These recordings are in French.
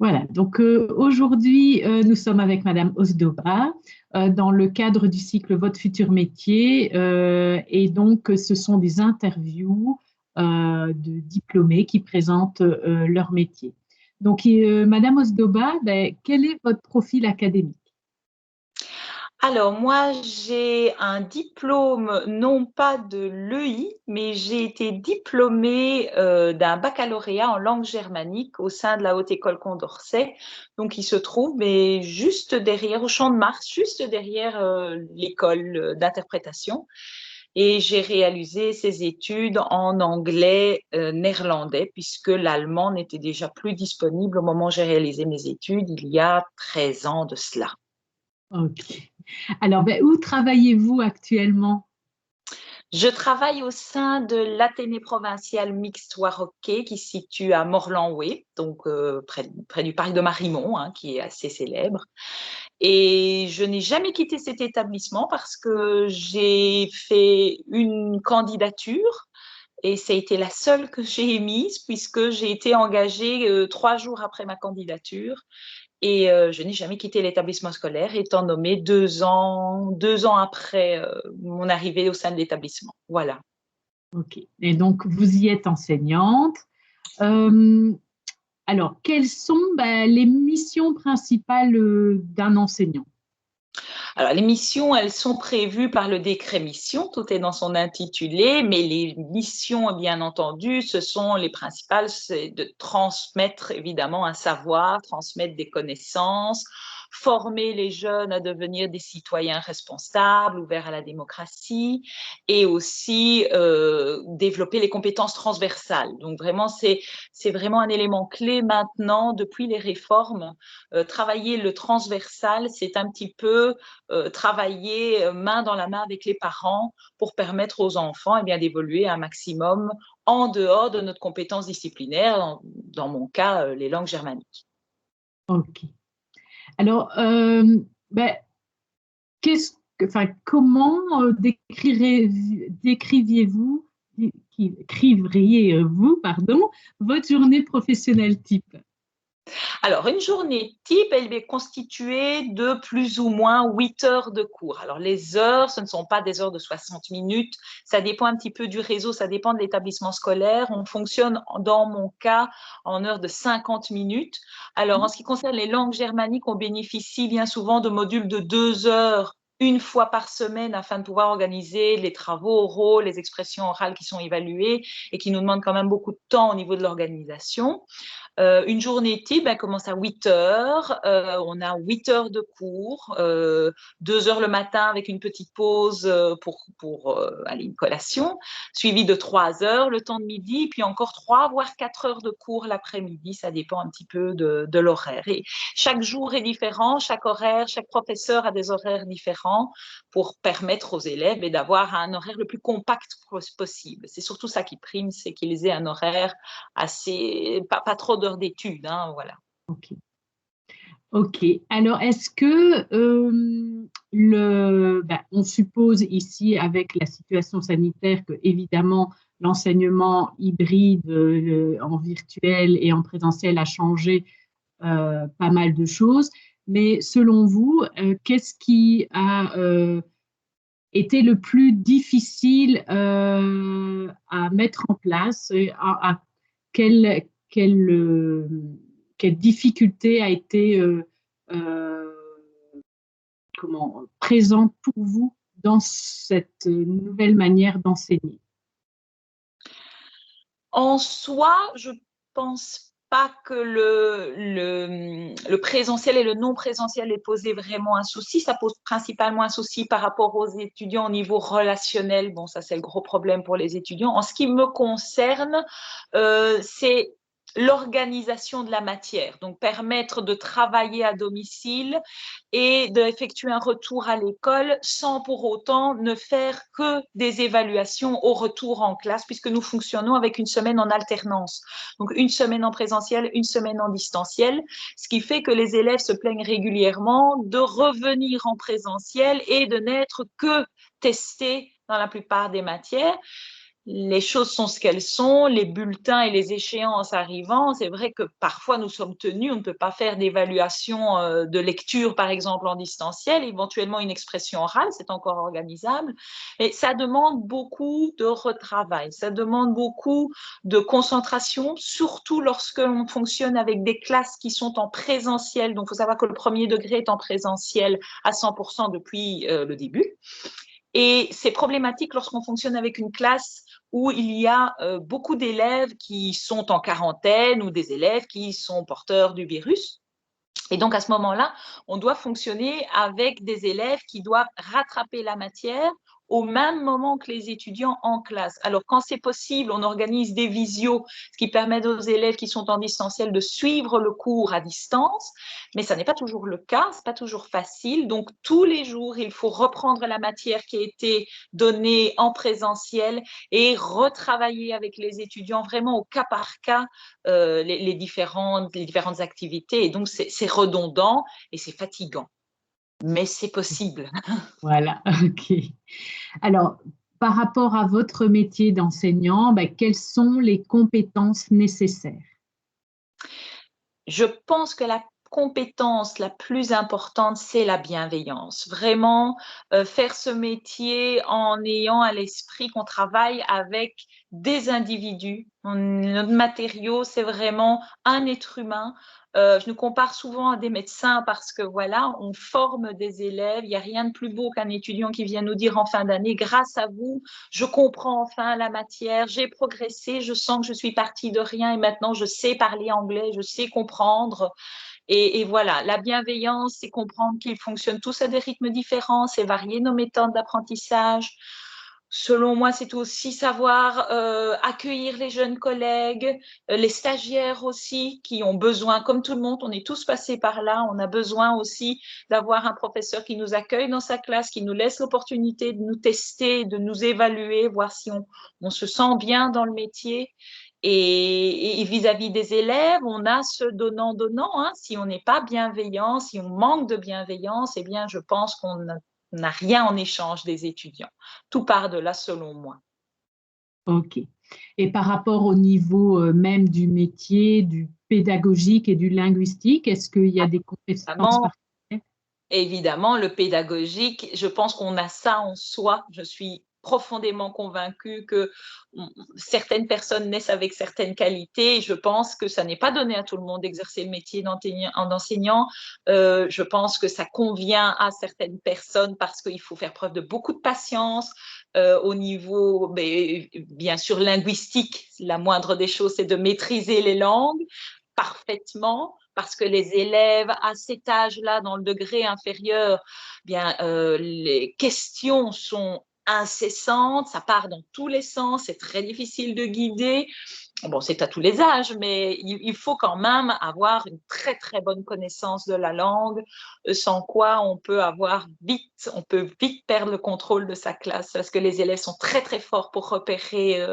Voilà, donc aujourd'hui, nous sommes avec Madame Osdoba dans le cadre du cycle Votre futur métier. Et donc, ce sont des interviews de diplômés qui présentent leur métier. Donc, Madame Osdoba, ben, quel est votre profil académique? Alors moi, j'ai un diplôme, non pas de l'EI, mais j'ai été diplômée d'un baccalauréat en langue germanique au sein de la Haute École Condorcet, donc il se trouve mais juste derrière, au Champ de Mars, juste derrière l'école d'interprétation. Et j'ai réalisé ces études en anglais néerlandais, puisque l'allemand n'était déjà plus disponible au moment où j'ai réalisé mes études, il y a 13 ans de cela. Ok. Alors, ben, où travaillez-vous actuellement? Je travaille au sein de l'Athénée provincial mixte Ouarocquais qui se situe à Morlanoué, donc près du parc de Marimont, hein, qui est assez célèbre. Et je n'ai jamais quitté cet établissement parce que j'ai fait une candidature et ça a été la seule que j'ai émise puisque j'ai été engagée 3 jours après ma candidature. Et je n'ai jamais quitté l'établissement scolaire, étant nommée 2 ans après mon arrivée au sein de l'établissement. Voilà. Ok. Et donc, vous y êtes enseignante. Euh, alors, quelles sont ben, les missions principales d'un enseignant? Alors, les missions, elles sont prévues par le décret mission, tout est dans son intitulé, mais les missions, bien entendu, ce sont les principales, c'est de transmettre évidemment un savoir, transmettre des connaissances, former les jeunes à devenir des citoyens responsables, ouverts à la démocratie, et aussi développer les compétences transversales. Donc vraiment, c'est vraiment un élément clé maintenant depuis les réformes. Travailler le transversal, c'est un petit peu travailler main dans la main avec les parents pour permettre aux enfants eh bien, d'évoluer un maximum en dehors de notre compétence disciplinaire, dans mon cas, les langues germaniques. Ok. Alors, ben, enfin, comment décriviez-vous, décrivriez-vous, pardon, votre journée professionnelle type? Alors, une journée type, elle est constituée de plus ou moins 8 heures de cours. Alors, les heures, ce ne sont pas des heures de 60 minutes. Ça dépend un petit peu du réseau, ça dépend de l'établissement scolaire. On fonctionne, dans mon cas, en heures de 50 minutes. Alors, en ce qui concerne les langues germaniques, on bénéficie bien souvent de modules de 2 heures une fois par semaine afin de pouvoir organiser les travaux oraux, les expressions orales qui sont évaluées et qui nous demandent quand même beaucoup de temps au niveau de l'organisation. Une journée type, elle commence à 8 heures. On a 8 heures de cours, 2 heures le matin avec une petite pause pour aller une collation, suivie de 3 heures le temps de midi, puis encore 3 voire 4 heures de cours l'après-midi. Ça dépend un petit peu de l'horaire. Et chaque jour est différent, chaque horaire, chaque professeur a des horaires différents pour permettre aux élèves d'avoir un horaire le plus compact possible. C'est surtout ça qui prime, c'est qu'ils aient un horaire assez, pas trop d'heures d'études, hein, voilà. Ok. Ok. Alors, est-ce que ben, on suppose ici, avec la situation sanitaire, que évidemment l'enseignement hybride en virtuel et en présentiel a changé pas mal de choses, mais selon vous, qu'est-ce qui a été le plus difficile à mettre en place? Quelle, quelle, euh, quelle difficulté a été euh, présente pour vous dans cette nouvelle manière d'enseigner? En soi, je pense pas que le présentiel et le non présentiel aient posé vraiment un souci. Ça pose principalement un souci par rapport aux étudiants au niveau relationnel. Bon, ça, c'est le gros problème pour les étudiants. En ce qui me concerne, c'est l'organisation de la matière, donc permettre de travailler à domicile et d'effectuer un retour à l'école sans pour autant ne faire que des évaluations au retour en classe, puisque nous fonctionnons avec une semaine en alternance. Donc une semaine en présentiel, une semaine en distanciel, ce qui fait que les élèves se plaignent régulièrement de revenir en présentiel et de n'être que testés dans la plupart des matières. les choses sont ce qu'elles sont, les bulletins et les échéances arrivant, c'est vrai que parfois nous sommes tenus, on ne peut pas faire d'évaluation de lecture, par exemple, en distanciel, éventuellement une expression orale, c'est encore organisable, mais ça demande beaucoup de retravail, ça demande beaucoup de concentration, surtout lorsque l'on fonctionne avec des classes qui sont en présentiel, donc il faut savoir que le premier degré est en présentiel à 100% depuis le début. Et c'est problématique lorsqu'on fonctionne avec une classe où il y a beaucoup d'élèves qui sont en quarantaine ou des élèves qui sont porteurs du virus. Et donc, à ce moment-là, on doit fonctionner avec des élèves qui doivent rattraper la matière au même moment que les étudiants en classe. Alors, quand c'est possible, on organise des visios, ce qui permet aux élèves qui sont en distanciel de suivre le cours à distance, mais ça n'est pas toujours le cas, ce n'est pas toujours facile. Donc, tous les jours, il faut reprendre la matière qui a été donnée en présentiel et retravailler avec les étudiants vraiment au cas par cas les différentes activités. Et donc, c'est redondant et c'est fatigant. Mais c'est possible. Voilà, ok. Alors, par rapport à votre métier d'enseignant, quelles sont les compétences nécessaires? Je pense que la compétence la plus importante, c'est la bienveillance. Vraiment, faire ce métier en ayant à l'esprit qu'on travaille avec des individus. Notre matériau, c'est vraiment un être humain. Je nous compare souvent à des médecins parce que voilà, on forme des élèves. Il n'y a rien de plus beau qu'un étudiant qui vient nous dire en fin d'année, grâce à vous, je comprends enfin la matière, j'ai progressé, je sens que je suis partie de rien et maintenant je sais parler anglais, je sais comprendre. Et voilà, la bienveillance, c'est comprendre qu'ils fonctionnent tous à des rythmes différents, c'est varier nos méthodes d'apprentissage. Selon moi, c'est aussi savoir accueillir les jeunes collègues, les stagiaires aussi, qui ont besoin, comme tout le monde, on est tous passés par là, on a besoin aussi d'avoir un professeur qui nous accueille dans sa classe, qui nous laisse l'opportunité de nous tester, de nous évaluer, voir si on se sent bien dans le métier. Et vis-à-vis des élèves, on a ce donnant-donnant. Hein. Si on n'est pas bienveillant, si on manque de bienveillance, eh bien, je pense qu'on n'a rien en échange des étudiants. Tout part de là, selon moi. Ok. Et par rapport au niveau même du métier, du pédagogique et du linguistique, est-ce qu'il y a des compétences Évidemment, particulières? évidemment, le pédagogique, je pense qu'on a ça en soi. Je suis profondément convaincue que certaines personnes naissent avec certaines qualités et je pense que ça n'est pas donné à tout le monde d'exercer le métier d'enseignant. Je pense que ça convient à certaines personnes parce qu'il faut faire preuve de beaucoup de patience au niveau, bien sûr, linguistique. La moindre des choses, c'est de maîtriser les langues parfaitement parce que les élèves à cet âge-là, dans le degré inférieur, bien, les questions sont incessantes, ça part dans tous les sens, c'est très difficile de guider. Bon, c'est à tous les âges, mais il faut quand même avoir une très, très bonne connaissance de la langue, sans quoi on peut vite perdre le contrôle de sa classe, parce que les élèves sont très, très forts pour repérer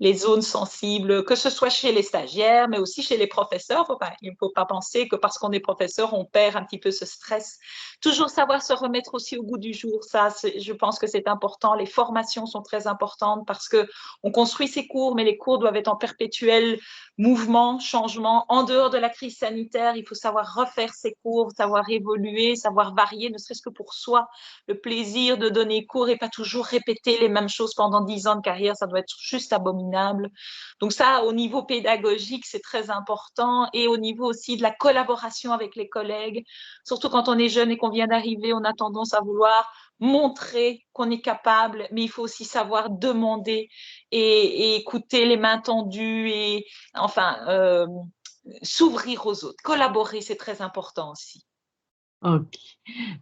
les zones sensibles, que ce soit chez les stagiaires, mais aussi chez les professeurs. Il ne faut pas penser que parce qu'on est professeur, on perd un petit peu ce stress. Toujours savoir se remettre aussi au goût du jour, ça, je pense que c'est important. Les formations sont très importantes parce qu'on construit ses cours, mais les cours doivent être en perpétuel mouvement, changement. En dehors de la crise sanitaire, il faut savoir refaire ses cours, savoir évoluer, savoir varier, ne serait-ce que pour soi. Le plaisir de donner cours et pas toujours répéter les mêmes choses pendant 10 ans de carrière, ça doit être juste abominable. Donc ça, au niveau pédagogique, c'est très important et au niveau aussi de la collaboration avec les collègues, surtout quand on est jeune et qu'on vient d'arriver, on a tendance à vouloir montrer qu'on est capable, mais il faut aussi savoir demander et écouter les mains tendues et enfin s'ouvrir aux autres. Collaborer, c'est très important aussi. Ok,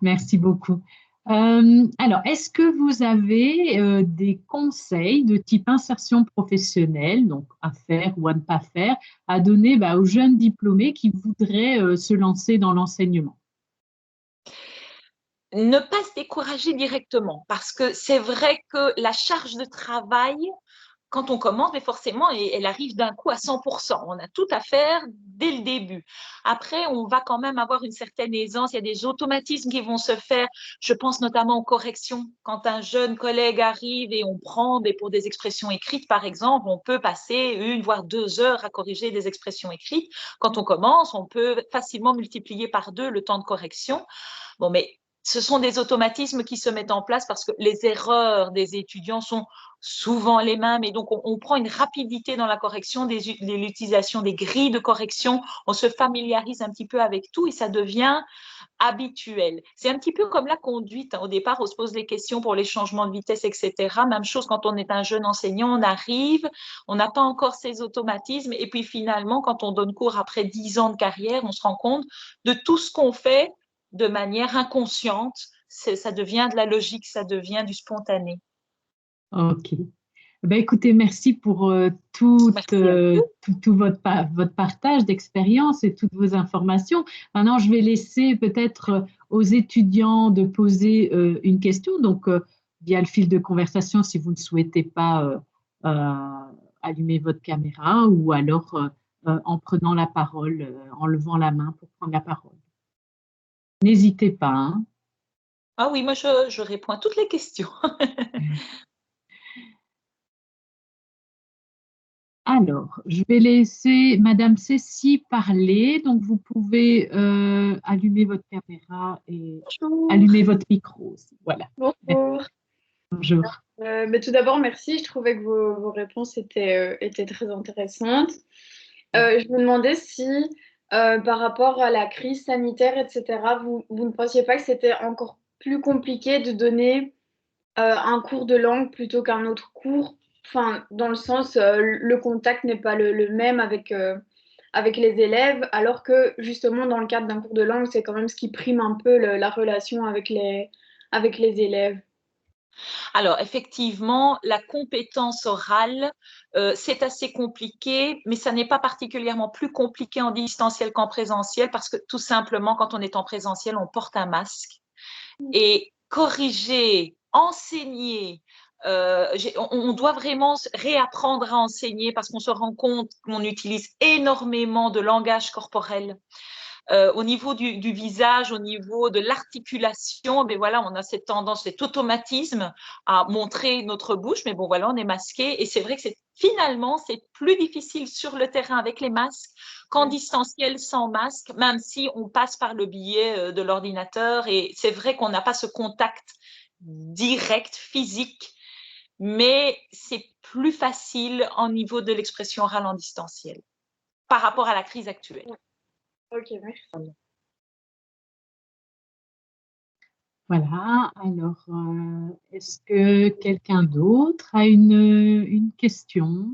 merci beaucoup. Alors, est-ce que vous avez des conseils de type insertion professionnelle, donc à faire ou à ne pas faire, à donner aux jeunes diplômés qui voudraient se lancer dans l'enseignement? Ne pas se décourager directement parce que c'est vrai que la charge de travail quand on commence, mais forcément, elle arrive d'un coup à 100%. On a tout à faire dès le début. Après, on va quand même avoir une certaine aisance. Il y a des automatismes qui vont se faire. Je pense notamment aux corrections. Quand un jeune collègue arrive et on prend pour des expressions écrites, par exemple, on peut passer 1 voire 2 heures à corriger des expressions écrites. Quand on commence, on peut facilement multiplier par 2 le temps de correction. Bon, mais ce sont des automatismes qui se mettent en place parce que les erreurs des étudiants sont souvent les mêmes et donc on prend une rapidité dans la correction, l'utilisation des grilles de correction, on se familiarise un petit peu avec tout et ça devient habituel. C'est un petit peu comme la conduite. Au départ, on se pose les questions pour les changements de vitesse, etc. Même chose quand on est un jeune enseignant, on arrive, on n'a pas encore ces automatismes et puis finalement, quand on donne cours après 10 ans de carrière, on se rend compte de tout ce qu'on fait de manière inconsciente. Ça devient de la logique, ça devient du spontané. Ok. Ben, écoutez, merci pour tout votre partage d'expérience et toutes vos informations. Maintenant, je vais laisser peut-être aux étudiants de poser une question. Donc, via le fil de conversation, si vous ne souhaitez pas allumer votre caméra ou alors en prenant la parole, en levant la main pour prendre la parole. N'hésitez pas, hein. Ah oui, moi je réponds à toutes les questions. Alors, je vais laisser Madame Cécile parler. Donc, vous pouvez allumer votre caméra et Bonjour. allumer votre micro aussi. Voilà. Bonjour. Bonjour. Mais tout d'abord, merci. Je trouvais que vos réponses étaient très intéressantes. Je me demandais si, par rapport à la crise sanitaire, etc., vous ne pensiez pas que c'était encore plus compliqué de donner un cours de langue plutôt qu'un autre cours? Enfin, dans le sens, le contact n'est pas le même avec les élèves, alors que justement, dans le cadre d'un cours de langue, c'est quand même ce qui prime un peu la relation avec les élèves. Alors, effectivement, la compétence orale, c'est assez compliqué, mais ça n'est pas particulièrement plus compliqué en distanciel qu'en présentiel parce que tout simplement, quand on est en présentiel, on porte un masque. Et corriger, enseigner, on doit vraiment réapprendre à enseigner parce qu'on se rend compte qu'on utilise énormément de langage corporel. Au niveau du visage, au niveau de l'articulation, ben voilà, on a cette tendance, cet automatisme à montrer notre bouche, mais bon voilà, on est masqué et c'est vrai que finalement c'est plus difficile sur le terrain avec les masques qu'en distanciel sans masque, même si on passe par le biais de l'ordinateur et c'est vrai qu'on n'a pas ce contact direct, physique, mais c'est plus facile au niveau de l'expression orale en distanciel par rapport à la crise actuelle. Ok, merci. Voilà. Alors, est-ce que quelqu'un d'autre a une question?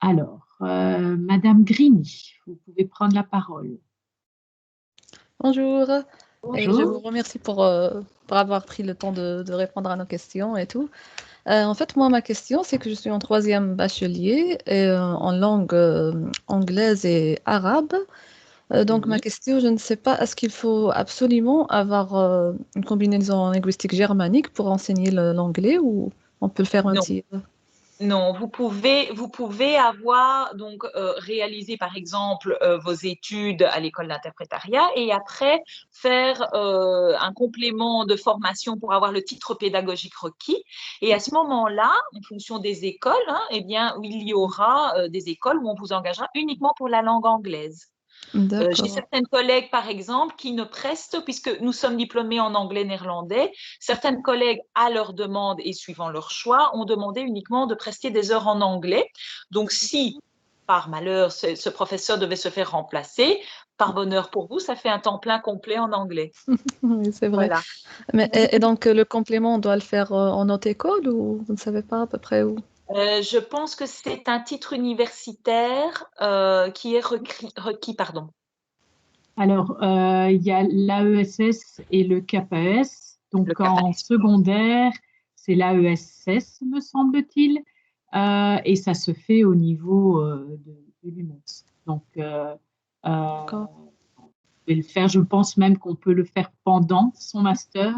Alors, Madame Grigny, vous pouvez prendre la parole. Bonjour, et je Bonjour. vous remercie pour avoir pris le temps de répondre à nos questions et tout. En fait, moi, ma question, c'est que je suis en 3e bachelier et, en langue anglaise et arabe. Donc, ma question, je ne sais pas, est-ce qu'il faut absolument avoir une combinaison linguistique germanique pour enseigner l'anglais ou on peut le faire un Non. tir? Non, vous pouvez avoir donc réalisé par exemple vos études à l'école d'interprétariat et après faire un complément de formation pour avoir le titre pédagogique requis. Et à ce moment-là, en fonction des écoles, hein, eh bien, il y aura des écoles où on vous engagera uniquement pour la langue anglaise. J'ai D'accord. certaines collègues, par exemple, qui ne prestent, puisque nous sommes diplômés en anglais-néerlandais, certaines collègues, à leur demande et suivant leur choix, ont demandé uniquement de prester des heures en anglais. Donc, si, par malheur, ce professeur devait se faire remplacer, par bonheur pour vous, ça fait un temps plein complet en anglais. Oui, c'est vrai. Voilà. Mais, et donc, le complément, on doit le faire en autre école ou vous ne savez pas à peu près où? Je pense que c'est un titre universitaire qui est requis, pardon. Alors, il y a l'AESS et le KPS. Donc, Le en CAPES. secondaire, c'est l'AESS, me semble-t-il, et ça se fait au niveau de l'UMOS. Donc, D'accord. on peut le faire. Je pense même qu'on peut le faire pendant son master.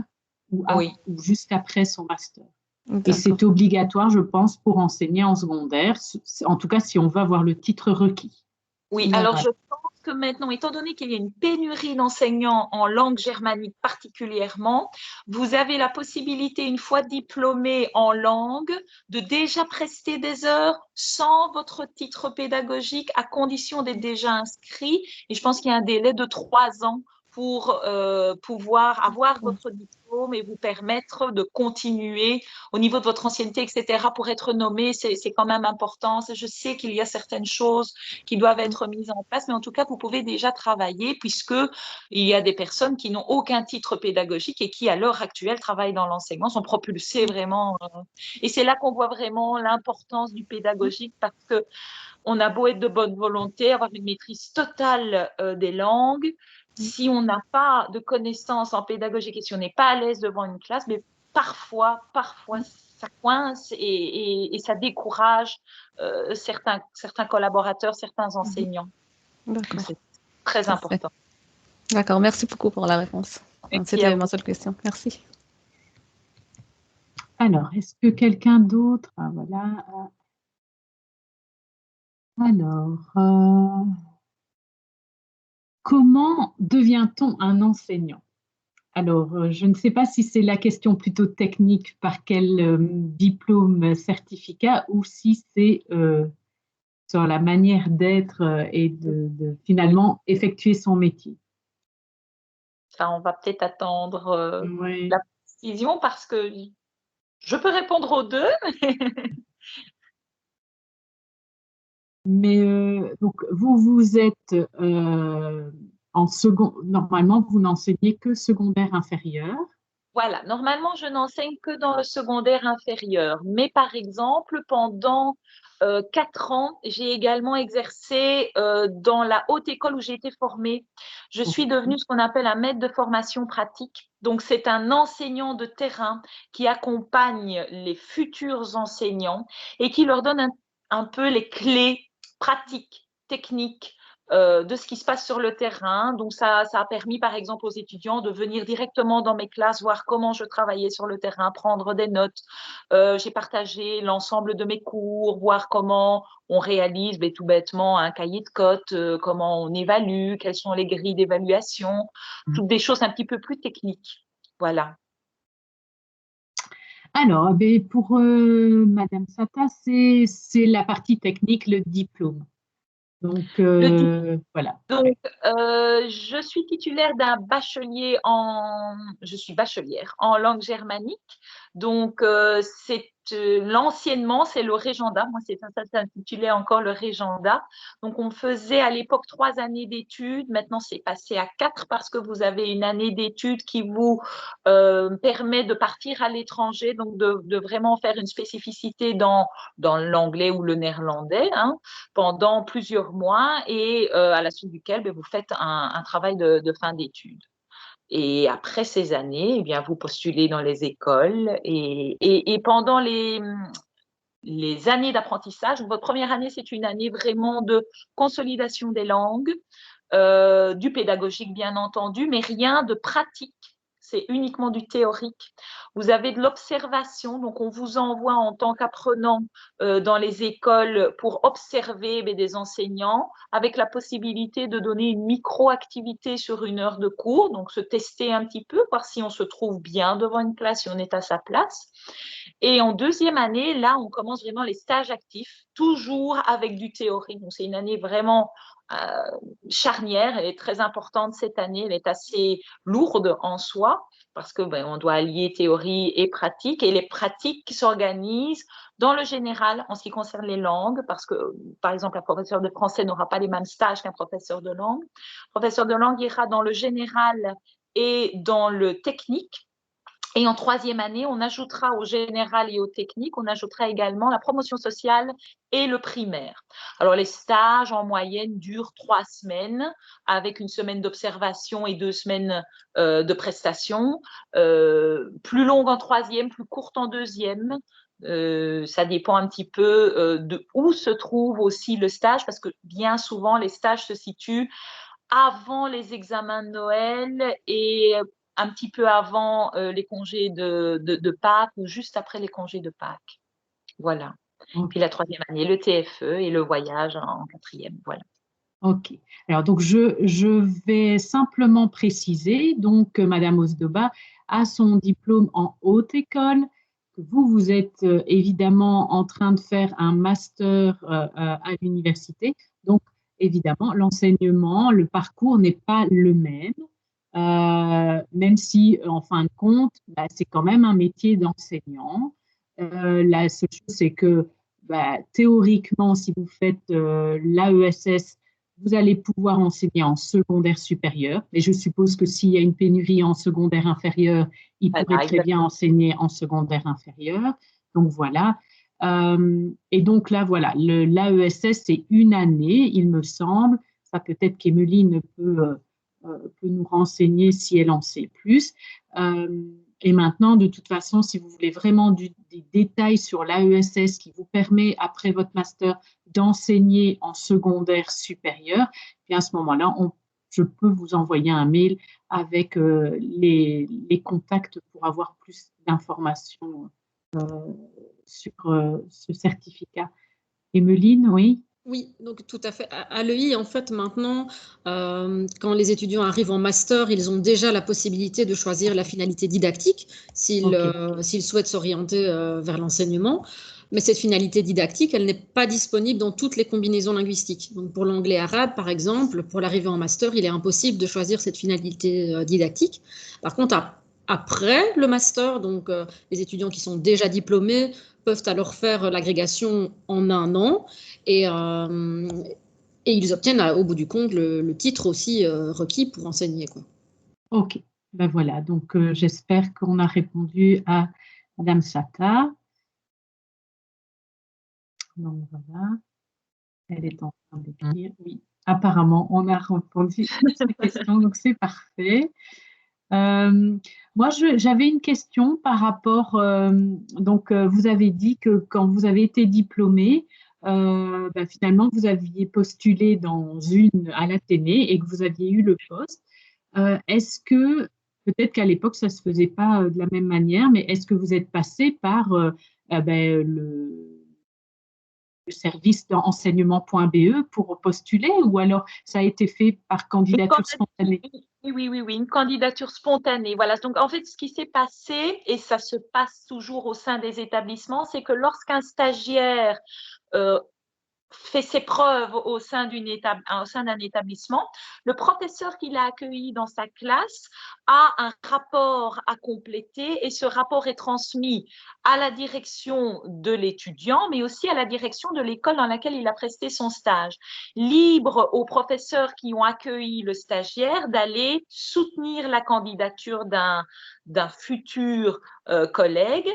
Oui. ou juste après son master. Et D'accord. c'est obligatoire, je pense, pour enseigner en secondaire, en tout cas si on veut avoir le titre requis. Oui, alors je pense que maintenant, étant donné qu'il y a une pénurie d'enseignants en langue germanique particulièrement, vous avez la possibilité, une fois diplômé en langue, de déjà prester des heures sans votre titre pédagogique, à condition d'être déjà inscrit. Et je pense qu'il y a un délai de 3 ans pour pouvoir avoir votre diplôme et vous permettre de continuer au niveau de votre ancienneté, etc. Pour être nommé, c'est quand même important. Je sais qu'il y a certaines choses qui doivent être mises en place, mais en tout cas, vous pouvez déjà travailler puisque il y a des personnes qui n'ont aucun titre pédagogique et qui, à l'heure actuelle, travaillent dans l'enseignement, sont propulsées vraiment. Et c'est là qu'on voit vraiment l'importance du pédagogique parce que on a beau être de bonne volonté, avoir une maîtrise totale des langues, si on n'a pas de connaissances en pédagogique et si on n'est pas à l'aise devant une classe, mais parfois, ça coince et ça décourage certains collaborateurs, certains enseignants. D'accord. C'est très important. D'accord, merci beaucoup pour la réponse. C'était ma seule question. Merci. Alors, est-ce que quelqu'un d'autre? Voilà. Alors, comment devient-on un enseignant? Alors, je ne sais pas si c'est la question plutôt technique, par quel diplôme, certificat, ou si c'est sur la manière d'être et de finalement effectuer son métier. Ça, on va peut-être attendre Oui. la précision parce que je peux répondre aux deux. Mais donc, vous êtes en second, normalement, vous n'enseignez que secondaire inférieur. Voilà, normalement, je n'enseigne que dans le secondaire inférieur. Mais par exemple, pendant 4 ans, j'ai également exercé dans la haute école où j'ai été formée. Je suis devenue ce qu'on appelle un maître de formation pratique. Donc, c'est un enseignant de terrain qui accompagne les futurs enseignants et qui leur donne un peu les clés pratiques, techniques de ce qui se passe sur le terrain. Donc, ça a permis, par exemple, aux étudiants de venir directement dans mes classes, voir comment je travaillais sur le terrain, prendre des notes. J'ai partagé l'ensemble de mes cours, voir comment on réalise tout bêtement un cahier de cotes, comment on évalue, quelles sont les grilles d'évaluation, toutes des choses un petit peu plus techniques. Voilà. Alors, pour Madame Sata, c'est la partie technique, le diplôme. Donc, voilà. Donc, je suis titulaire d'un bachelier je suis bachelière en langue germanique. Donc, l'anciennement, c'est le régenda. Moi, ça s'intitulait encore le régenda. Donc, on faisait à l'époque 3 années d'études. Maintenant, c'est passé à 4 parce que vous avez une année d'études qui vous permet de partir à l'étranger, donc de vraiment faire une spécificité dans l'anglais ou le néerlandais pendant plusieurs mois et à la suite duquel vous faites un travail de fin d'études. Et après ces années, eh bien, vous postulez dans les écoles et pendant les années d'apprentissage, votre première année, c'est une année vraiment de consolidation des langues, du pédagogique bien entendu, mais rien de pratique. C'est uniquement du théorique. Vous avez de l'observation, donc on vous envoie en tant qu'apprenant dans les écoles pour observer des enseignants avec la possibilité de donner une micro-activité sur une heure de cours, donc se tester un petit peu, voir si on se trouve bien devant une classe, si on est à sa place. Et en deuxième année, là, on commence vraiment les stages actifs, toujours avec du théorique. Donc, c'est une année vraiment charnière, elle est très importante cette année, elle est assez lourde en soi parce que on doit allier théorie et pratique et les pratiques qui s'organisent dans le général en ce qui concerne les langues parce que par exemple un professeur de français n'aura pas les mêmes stages qu'un professeur de langue. Le professeur de langue ira dans le général et dans le technique. Et en troisième année, on ajoutera au général et au technique, on ajoutera également la promotion sociale et le primaire. Alors, les stages, en moyenne, durent 3 semaines, avec une semaine d'observation et 2 semaines de prestation. Plus longue en troisième, plus courte en deuxième. Ça dépend un petit peu de où se trouve aussi le stage, parce que bien souvent, les stages se situent avant les examens de Noël et un petit peu avant les congés de Pâques ou juste après les congés de Pâques. Voilà. Ok. Puis la 3e année, le TFE et le voyage en 4e. Voilà. Ok. Alors, donc, je vais simplement préciser, donc, que Madame Osdoba a son diplôme en haute école, que vous êtes évidemment en train de faire un master à l'université. Donc, évidemment, l'enseignement, le parcours n'est pas le même, même si, en fin de compte, bah, c'est quand même un métier d'enseignant. La seule chose, c'est que bah, théoriquement, si vous faites l'AESS, vous allez pouvoir enseigner en secondaire supérieur. Et je suppose que s'il y a une pénurie en secondaire inférieur, il Voilà, pourrait très bien enseigner en secondaire inférieur. Donc voilà. Et donc là, voilà, l'AESS, c'est une année, il me semble. Ça peut-être qu'Emeline peut nous renseigner si elle en sait plus. Et maintenant, de toute façon, si vous voulez vraiment des détails sur l'AESS qui vous permet, après votre master, d'enseigner en secondaire supérieur, puis à ce moment-là, je peux vous envoyer un mail avec les contacts pour avoir plus d'informations sur ce certificat. Emeline, oui? Oui, donc tout à fait. À l'EI, en fait, maintenant, quand les étudiants arrivent en master, ils ont déjà la possibilité de choisir la finalité didactique s'ils souhaitent s'orienter vers l'enseignement. Mais cette finalité didactique, elle n'est pas disponible dans toutes les combinaisons linguistiques. Donc pour l'anglais-arabe, par exemple, pour l'arrivée en master, il est impossible de choisir cette finalité didactique. Par contre, après le master, donc les étudiants qui sont déjà diplômés peuvent alors faire l'agrégation en un an et ils obtiennent au bout du compte le titre aussi requis pour enseigner, quoi. Ok, ben voilà, donc j'espère qu'on a répondu à Madame Sata. Donc voilà, elle est en train d'écrire. Oui, apparemment, on a répondu à cette question, donc c'est parfait. Moi, j'avais une question par rapport, donc vous avez dit que quand vous avez été diplômé, ben, finalement, vous aviez postulé à l'Athénée et que vous aviez eu le poste. Est-ce que, peut-être qu'à l'époque, ça ne se faisait pas de la même manière, mais est-ce que vous êtes passé par ben, le service d'enseignement.be pour postuler ou alors ça a été fait par candidature spontanée? Oui, une candidature spontanée. Voilà. Donc, en fait, ce qui s'est passé, et ça se passe toujours au sein des établissements, c'est que lorsqu'un stagiaire fait ses preuves au sein d'un établissement, le professeur qui l'a accueilli dans sa classe a un rapport à compléter et ce rapport est transmis à la direction de l'étudiant, mais aussi à la direction de l'école dans laquelle il a presté son stage. Libre aux professeurs qui ont accueilli le stagiaire d'aller soutenir la candidature d'un futur collègue.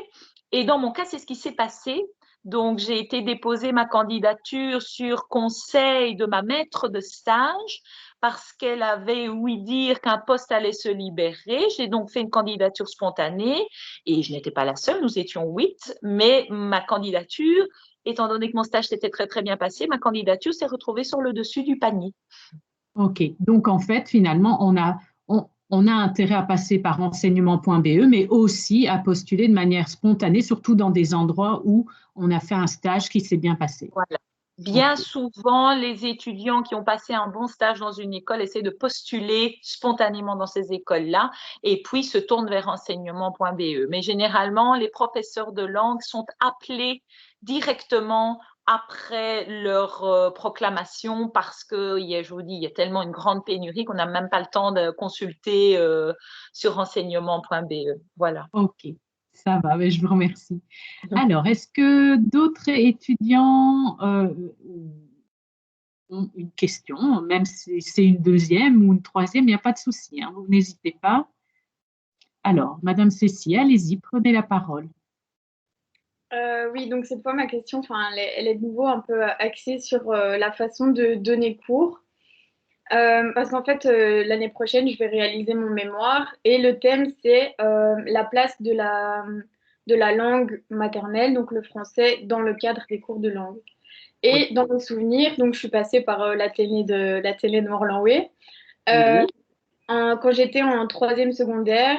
Et dans mon cas, c'est ce qui s'est passé. Donc, j'ai été déposer ma candidature sur conseil de ma maître de stage parce qu'elle avait ouï dire qu'un poste allait se libérer. J'ai donc fait une candidature spontanée et je n'étais pas la seule, nous étions 8, mais ma candidature, étant donné que mon stage s'était très, très bien passé, ma candidature s'est retrouvée sur le dessus du panier. Ok, donc en fait, finalement, on a intérêt à passer par enseignement.be, mais aussi à postuler de manière spontanée, surtout dans des endroits où on a fait un stage qui s'est bien passé. Voilà. Bien Ok. souvent, les étudiants qui ont passé un bon stage dans une école essaient de postuler spontanément dans ces écoles-là et puis se tournent vers enseignement.be. Mais généralement, les professeurs de langue sont appelés directement après leur proclamation parce que, je vous dis, il y a tellement une grande pénurie qu'on n'a même pas le temps de consulter sur enseignement.be. Voilà. Ok, ça va, mais je vous remercie. Alors, est-ce que d'autres étudiants ont une question, même si c'est une deuxième ou une troisième, il n'y a pas de souci, hein, vous n'hésitez pas. Alors, Madame Cécile, allez-y, prenez la parole. Oui, donc cette fois, ma question, elle est de nouveau un peu axée sur la façon de donner cours. Parce qu'en fait, l'année prochaine, je vais réaliser mon mémoire et le thème, c'est la place de la langue maternelle, donc le français, dans le cadre des cours de langue. Et dans mes souvenirs, donc je suis passée par la télé de Morlan-Way. Oui. quand j'étais en troisième secondaire,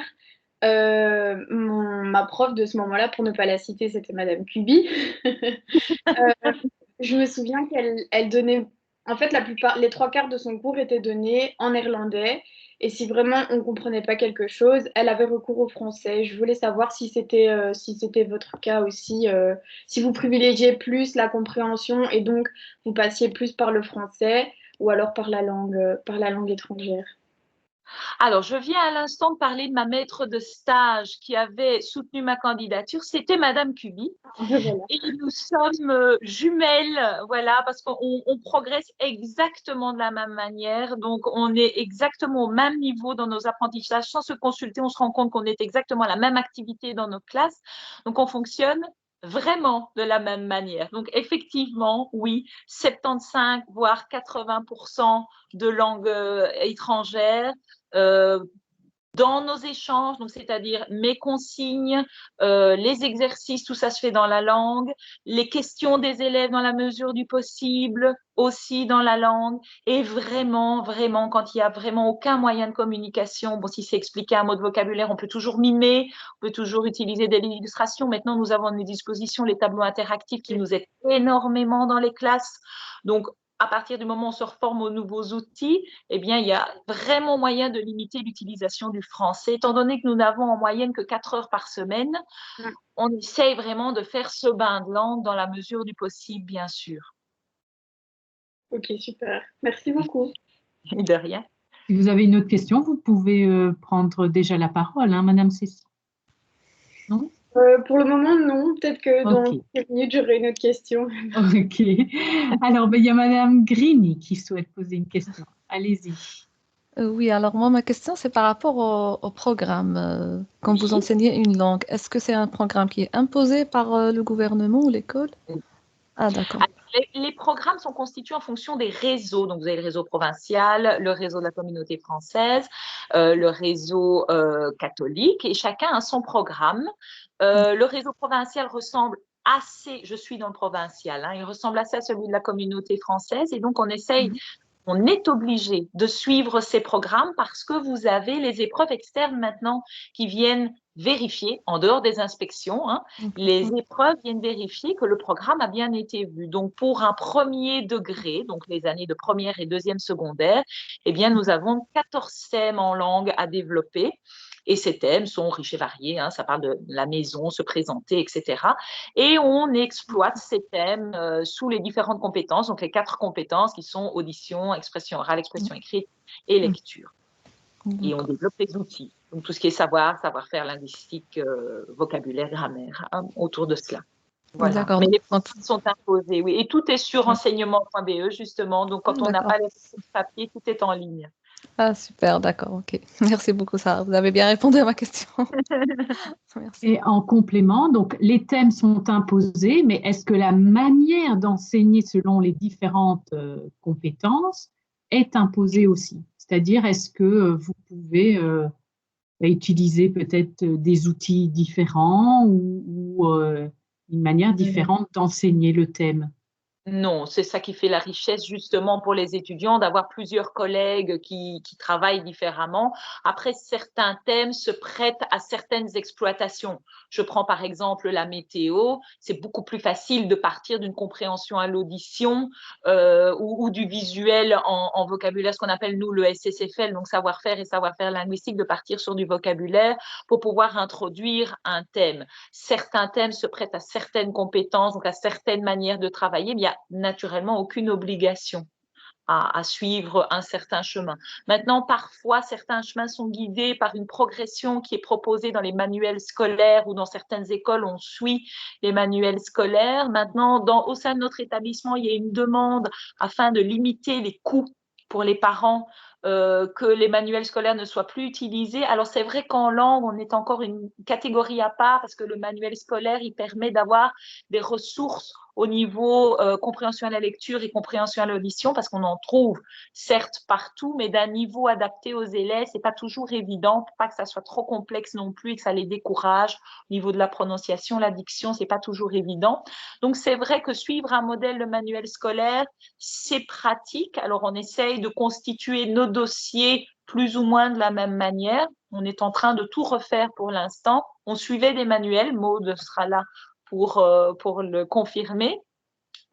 ma prof de ce moment-là, pour ne pas la citer, c'était Madame Cuby. Je me souviens qu'elle donnait, en fait, les trois quarts de son cours étaient donnés en néerlandais. Et si vraiment on ne comprenait pas quelque chose, elle avait recours au français. Je voulais savoir si c'était votre cas aussi, si vous privilégiez plus la compréhension et donc vous passiez plus par le français ou alors par la langue étrangère. Alors, je viens à l'instant de parler de ma maître de stage qui avait soutenu ma candidature. C'était Madame Cuby. Voilà. Et nous sommes jumelles, voilà, parce qu'on progresse exactement de la même manière. Donc, on est exactement au même niveau dans nos apprentissages. Sans se consulter, on se rend compte qu'on est exactement à la même activité dans nos classes. Donc, on fonctionne vraiment de la même manière. Donc, effectivement, oui, 75 voire 80% de langue étrangère. Dans nos échanges, donc c'est-à-dire mes consignes, les exercices, tout ça se fait dans la langue, les questions des élèves dans la mesure du possible aussi dans la langue, et vraiment, vraiment, quand il y a vraiment aucun moyen de communication, bon, si c'est expliqué un mot de vocabulaire, on peut toujours mimer, on peut toujours utiliser des illustrations. Maintenant, nous avons à nos dispositions les tableaux interactifs qui nous aident énormément dans les classes. Donc, à partir du moment où on se reforme aux nouveaux outils, eh bien, il y a vraiment moyen de limiter l'utilisation du français. Étant donné que nous n'avons en moyenne que 4 heures par semaine, on essaye vraiment de faire ce bain de langue dans la mesure du possible, bien sûr. Ok, super. Merci beaucoup. De rien. Si vous avez une autre question, vous pouvez prendre déjà la parole, hein, Madame Cécile. Non? Pour le moment, non. Peut-être que dans Ok. quelques minutes, j'aurai une autre question. Ok. Alors, ben, il y a Madame Grini qui souhaite poser une question. Allez-y. Oui, alors moi, ma question, c'est par rapport au programme. Quand vous enseignez une langue, est-ce que c'est un programme qui est imposé par le gouvernement ou l'école? Ah, d'accord. Les programmes sont constitués en fonction des réseaux. Donc, vous avez le réseau provincial, le réseau de la communauté française, le réseau catholique, et chacun a son programme. Le réseau provincial ressemble assez, je suis dans le provincial, hein, il ressemble assez à celui de la communauté française, et donc on essaye, on est obligé de suivre ces programmes parce que vous avez les épreuves externes maintenant qui viennent vérifier, en dehors des inspections, hein, les épreuves viennent vérifier que le programme a bien été vu. Donc, pour un premier degré, donc les années de première et deuxième secondaire, eh bien, nous avons 14 thèmes en langue à développer. Et ces thèmes sont riches et variés, hein, ça parle de la maison, se présenter, etc. Et on exploite ces thèmes sous les différentes compétences, donc les 4 compétences qui sont audition, expression orale, expression écrite et lecture. Et on développe les outils, donc tout ce qui est savoir-faire linguistique, vocabulaire, grammaire, hein, autour de cela. Voilà. Mais les programmes sont imposés, oui. Et tout est sur enseignement.be, justement. Donc, quand on n'a pas les papiers, tout est en ligne. Ah, super, d'accord, ok. Merci beaucoup, Sarah. Vous avez bien répondu à ma question. Merci. Et en complément, donc les thèmes sont imposés, mais est-ce que la manière d'enseigner selon les différentes compétences est imposée aussi? C'est-à-dire, est-ce que vous pouvez utiliser peut-être des outils différents ou une manière différente d'enseigner le thème? Non, c'est ça qui fait la richesse justement pour les étudiants, d'avoir plusieurs collègues qui travaillent différemment. Après, certains thèmes se prêtent à certaines exploitations. Je prends par exemple la météo, c'est beaucoup plus facile de partir d'une compréhension à l'audition ou du visuel en vocabulaire, ce qu'on appelle nous le SSFL, donc savoir-faire et savoir-faire linguistique, de partir sur du vocabulaire pour pouvoir introduire un thème. Certains thèmes se prêtent à certaines compétences, donc à certaines manières de travailler, mais il y a naturellement aucune obligation à suivre un certain chemin. Maintenant, parfois, certains chemins sont guidés par une progression qui est proposée dans les manuels scolaires ou dans certaines écoles, on suit les manuels scolaires. Maintenant, au sein de notre établissement, il y a une demande afin de limiter les coûts pour les parents, que les manuels scolaires ne soient plus utilisés. Alors, c'est vrai qu'en langue, on est encore une catégorie à part parce que le manuel scolaire, il permet d'avoir des ressources au niveau compréhension à la lecture et compréhension à l'audition, parce qu'on en trouve certes partout, mais d'un niveau adapté aux élèves, c'est pas toujours évident, pour pas que ça soit trop complexe non plus et que ça les décourage. Au niveau de la prononciation, la diction, c'est pas toujours évident. Donc c'est vrai que suivre un modèle de manuel scolaire, c'est pratique. Alors on essaye de constituer nos dossiers plus ou moins de la même manière. On est en train de tout refaire pour l'instant. On suivait des manuels, Maud sera là pour le confirmer.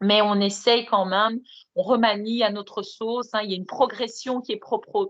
Mais on essaye quand même, on remanie à notre sauce, hein, il y a une progression qui est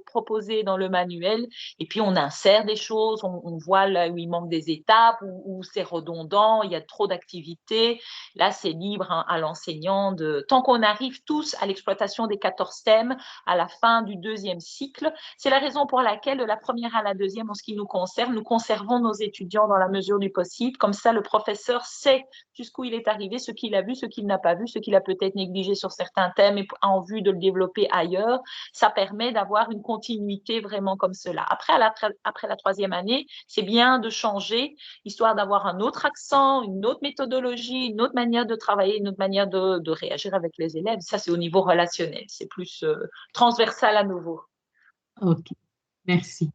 proposée dans le manuel, et puis on insère des choses, on voit là où il manque des étapes, où c'est redondant, il y a trop d'activités. Là, c'est libre hein, à l'enseignant. Tant qu'on arrive tous à l'exploitation des 14 thèmes à la fin du deuxième cycle, c'est la raison pour laquelle de la première à la deuxième, en ce qui nous concerne, nous conservons nos étudiants dans la mesure du possible. Comme ça, le professeur sait jusqu'où il est arrivé, ce qu'il a vu, ce qu'il n'a pas vu, ce qu'il a peut-être négligé sur certains thèmes et en vue de le développer ailleurs. Ça permet d'avoir une continuité vraiment comme cela. Après la troisième année, c'est bien de changer, histoire d'avoir un autre accent, une autre méthodologie, une autre manière de travailler, une autre manière de réagir avec les élèves. Ça, c'est au niveau relationnel. C'est plus transversal à nouveau. Ok, merci.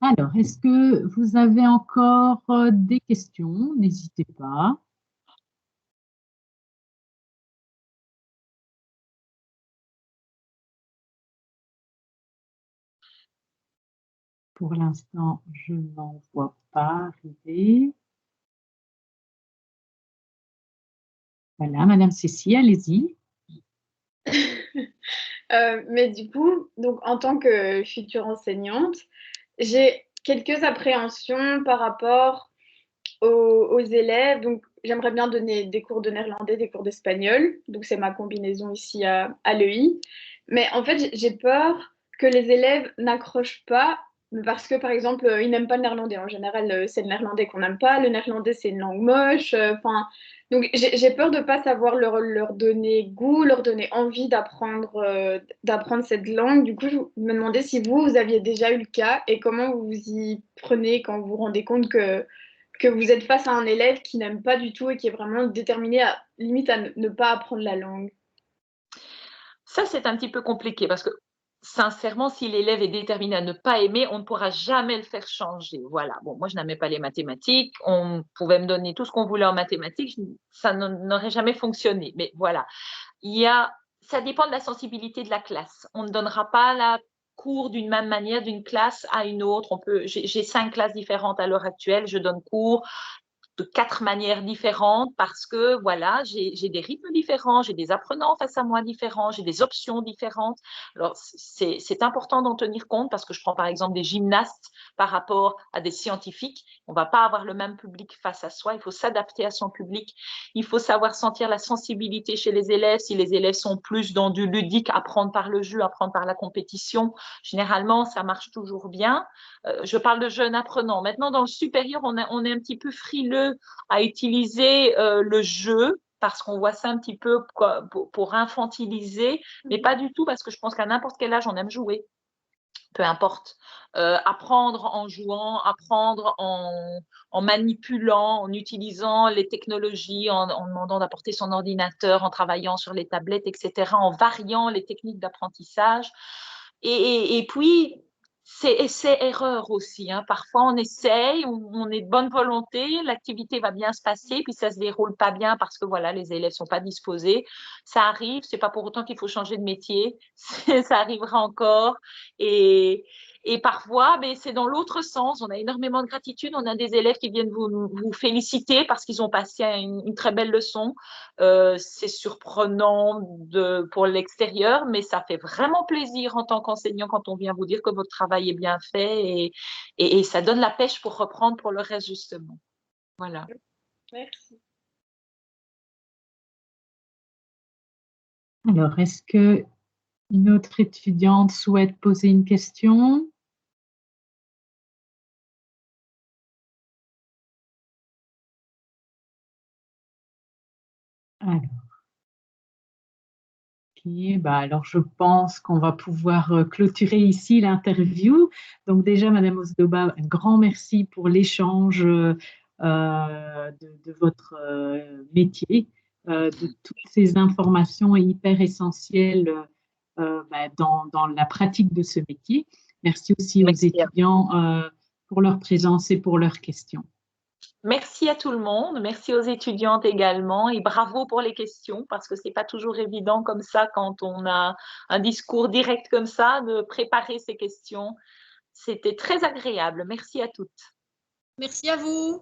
Alors, est-ce que vous avez encore des questions? N'hésitez pas. Pour l'instant, je n'en vois pas arriver. Voilà, Madame Cécile, allez-y. Mais du coup, donc, en tant que future enseignante, j'ai quelques appréhensions par rapport aux élèves. Donc, j'aimerais bien donner des cours de néerlandais, des cours d'espagnol. Donc, c'est ma combinaison ici à l'EI. Mais en fait, j'ai peur que les élèves n'accrochent pas parce que, par exemple, ils n'aiment pas le néerlandais. En général, c'est le néerlandais qu'on n'aime pas. Le néerlandais, c'est une langue moche. Enfin, donc, j'ai peur de ne pas savoir leur donner goût, leur donner envie d'apprendre cette langue. Du coup, je me demandais si vous aviez déjà eu le cas et comment vous vous y prenez quand vous vous rendez compte que vous êtes face à un élève qui n'aime pas du tout et qui est vraiment déterminé à limite à ne pas apprendre la langue. Ça, c'est un petit peu compliqué parce que sincèrement, si l'élève est déterminé à ne pas aimer, on ne pourra jamais le faire changer. Voilà. Bon, moi, je n'aimais pas les mathématiques. On pouvait me donner tout ce qu'on voulait en mathématiques. Ça n'aurait jamais fonctionné. Mais voilà. Ça dépend de la sensibilité de la classe. On ne donnera pas la cours d'une même manière d'une classe à une autre. J'ai 5 classes différentes à l'heure actuelle. Je donne cours de 4 manières différentes parce que voilà, j'ai des rythmes différents, j'ai des apprenants face à moi différents, j'ai des options différentes. Alors, c'est important d'en tenir compte parce que je prends par exemple des gymnastes par rapport à des scientifiques. On ne va pas avoir le même public face à soi. Il faut s'adapter à son public. Il faut savoir sentir la sensibilité chez les élèves. Si les élèves sont plus dans du ludique, apprendre par le jeu, apprendre par la compétition, généralement, ça marche toujours bien. Je parle de jeunes apprenants. Maintenant, dans le supérieur, on est un petit peu frileux à utiliser le jeu parce qu'on voit ça un petit peu pour infantiliser, mais pas du tout parce que je pense qu'à n'importe quel âge, on aime jouer. Peu importe. Apprendre en jouant, apprendre en manipulant, en utilisant les technologies, en demandant d'apporter son ordinateur, en travaillant sur les tablettes, etc., en variant les techniques d'apprentissage. Et puis, c'est essai-erreur aussi. Hein. Parfois, on essaye, on est de bonne volonté, l'activité va bien se passer, puis ça ne se déroule pas bien parce que voilà, les élèves ne sont pas disposés. Ça arrive, ce n'est pas pour autant qu'il faut changer de métier, ça arrivera encore. Et parfois, c'est dans l'autre sens. On a énormément de gratitude. On a des élèves qui viennent vous féliciter parce qu'ils ont passé une très belle leçon. C'est surprenant pour l'extérieur, mais ça fait vraiment plaisir en tant qu'enseignant quand on vient vous dire que votre travail est bien fait et ça donne la pêche pour reprendre pour le reste, justement. Voilà. Merci. Alors, est-ce qu'une autre étudiante souhaite poser une question? Alors. Alors, je pense qu'on va pouvoir clôturer ici l'interview. Donc déjà, Madame Osdoba, un grand merci pour l'échange de votre métier, de toutes ces informations hyper essentielles dans la pratique de ce métier. Merci aussi aux étudiants pour leur présence et pour leurs questions. Merci à tout le monde, merci aux étudiantes également et bravo pour les questions parce que c'est pas toujours évident comme ça quand on a un discours direct comme ça de préparer ces questions. C'était très agréable. Merci à toutes. Merci à vous.